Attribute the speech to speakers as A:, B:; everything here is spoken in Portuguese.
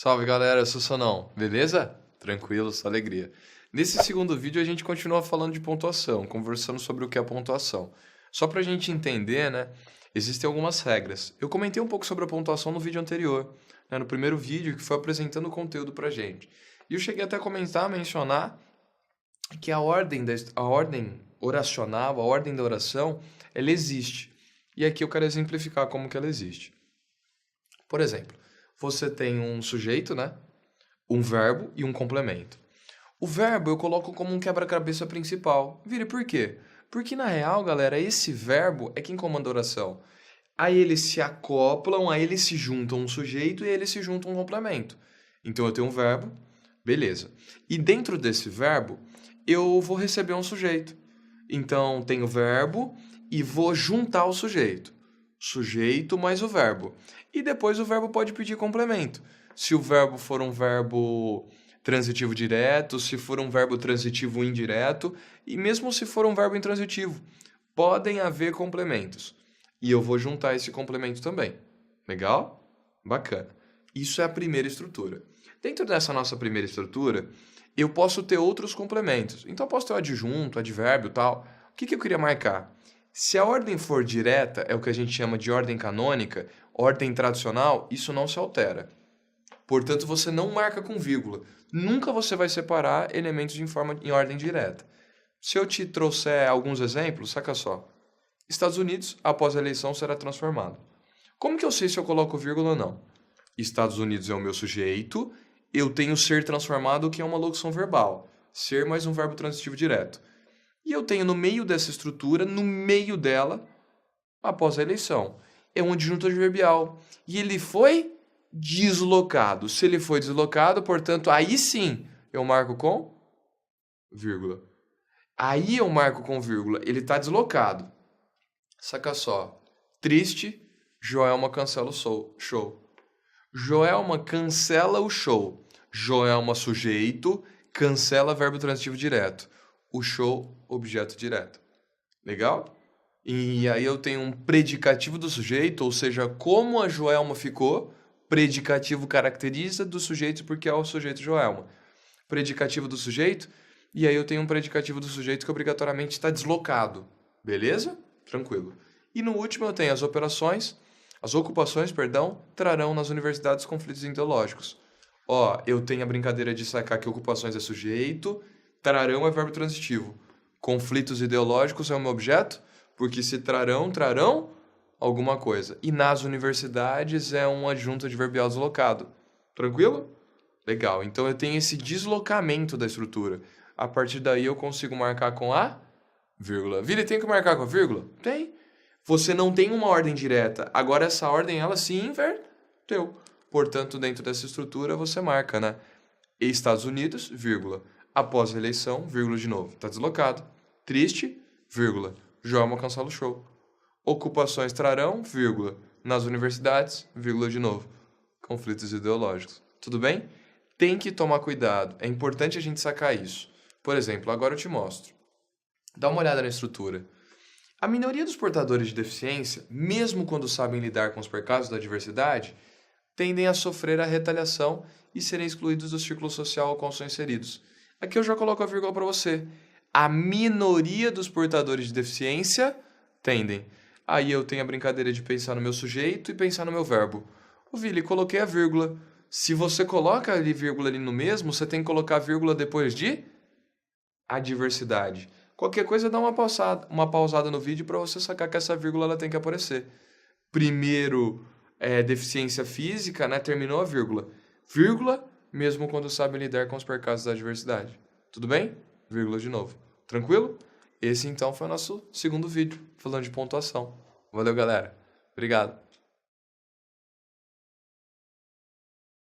A: Salve galera, eu sou o Sonão, beleza? Tranquilo, só alegria. Nesse segundo vídeo a gente continua falando de pontuação, conversando sobre o que é pontuação. Só pra gente entender, né, existem algumas regras. Eu comentei um pouco sobre a pontuação no vídeo anterior, né, no primeiro vídeo que foi apresentando o conteúdo pra gente. E eu cheguei até a comentar, mencionar que a ordem oracional, a ordem da oração, ela existe. E aqui eu quero exemplificar como que ela existe. Por exemplo, você tem um sujeito, né? Um verbo e um complemento. O verbo eu coloco como um quebra-cabeça principal. Vire por quê? Porque na real, galera, esse verbo é quem comanda a oração. Aí eles se acoplam, aí eles se juntam um sujeito e eles se juntam um complemento. Então eu tenho um verbo, beleza. E dentro desse verbo, eu vou receber um sujeito. Então tenho o verbo e vou juntar o sujeito. Sujeito mais o verbo. E depois o verbo pode pedir complemento. Se o verbo for um verbo transitivo direto, se for um verbo transitivo indireto, e mesmo se for um verbo intransitivo, podem haver complementos. E eu vou juntar esse complemento também. Legal? Bacana. Isso é a primeira estrutura. Dentro dessa nossa primeira estrutura, eu posso ter outros complementos. Então eu posso ter o adjunto, advérbio e tal. O que eu queria marcar? Se a ordem for direta, é o que a gente chama de ordem canônica, ordem tradicional, isso não se altera. Portanto, você não marca com vírgula. Nunca você vai separar elementos em ordem direta. Se eu te trouxer alguns exemplos, saca só. Estados Unidos, após a eleição, será transformado. Como que eu sei se eu coloco vírgula ou não? Estados Unidos é o meu sujeito, eu tenho ser transformado, que é uma locução verbal. Ser mais um verbo transitivo direto. E eu tenho no meio dessa estrutura, no meio dela, após a eleição. É um adjunto adverbial. E ele foi deslocado. Se ele foi deslocado, portanto, aí sim eu marco com vírgula. Aí eu marco com vírgula. Ele está deslocado. Saca só. Triste, Joelma cancela o show. Joelma cancela o show. Joelma sujeito, cancela verbo transitivo direto. O show, objeto direto. Legal? E aí eu tenho um predicativo do sujeito, ou seja, como a Joelma ficou. Predicativo caracteriza do sujeito porque é o sujeito Joelma. Predicativo do sujeito, e aí eu tenho um predicativo do sujeito que obrigatoriamente está deslocado. Beleza? Tranquilo. E no último eu tenho as ocupações, trarão nas universidades conflitos ideológicos. Ó, eu tenho a brincadeira de sacar que ocupações é sujeito, trarão é verbo transitivo. Conflitos ideológicos é o meu objeto, porque se trarão alguma coisa. E nas universidades é um adjunto adverbial deslocado. Tranquilo? Legal. Então eu tenho esse deslocamento da estrutura. A partir daí eu consigo marcar com a vírgula. Vira, tem que marcar com a vírgula? Tem. Você não tem uma ordem direta. Agora essa ordem ela se inverteu. Portanto, dentro dessa estrutura você marca, né? Estados Unidos, vírgula. Após a eleição, vírgula de novo. Tá deslocado. Triste, vírgula. Joelma cancela o show. Ocupações trarão, vírgula. Nas universidades, vírgula de novo. Conflitos ideológicos. Tudo bem? Tem que tomar cuidado. É importante a gente sacar isso. Por exemplo, agora eu te mostro. Dá uma olhada na estrutura. A minoria dos portadores de deficiência, mesmo quando sabem lidar com os percalços da diversidade, tendem a sofrer a retaliação e serem excluídos do círculo social ao qual são inseridos. Aqui eu já coloco a vírgula para você. A minoria dos portadores de deficiência tendem. Aí eu tenho a brincadeira de pensar no meu sujeito e pensar no meu verbo. Ô, Vili, coloquei a vírgula. Se você coloca ali vírgula ali no mesmo, você tem que colocar a vírgula depois de adversidade. Qualquer coisa dá uma pausada no vídeo para você sacar que essa vírgula ela tem que aparecer. Primeiro, deficiência física, né? Terminou a vírgula. Vírgula, mesmo quando sabe lidar com os percalços da adversidade. Tudo bem? Vírgula de novo. Tranquilo? Esse então foi o nosso segundo vídeo, falando de pontuação. Valeu, galera. Obrigado.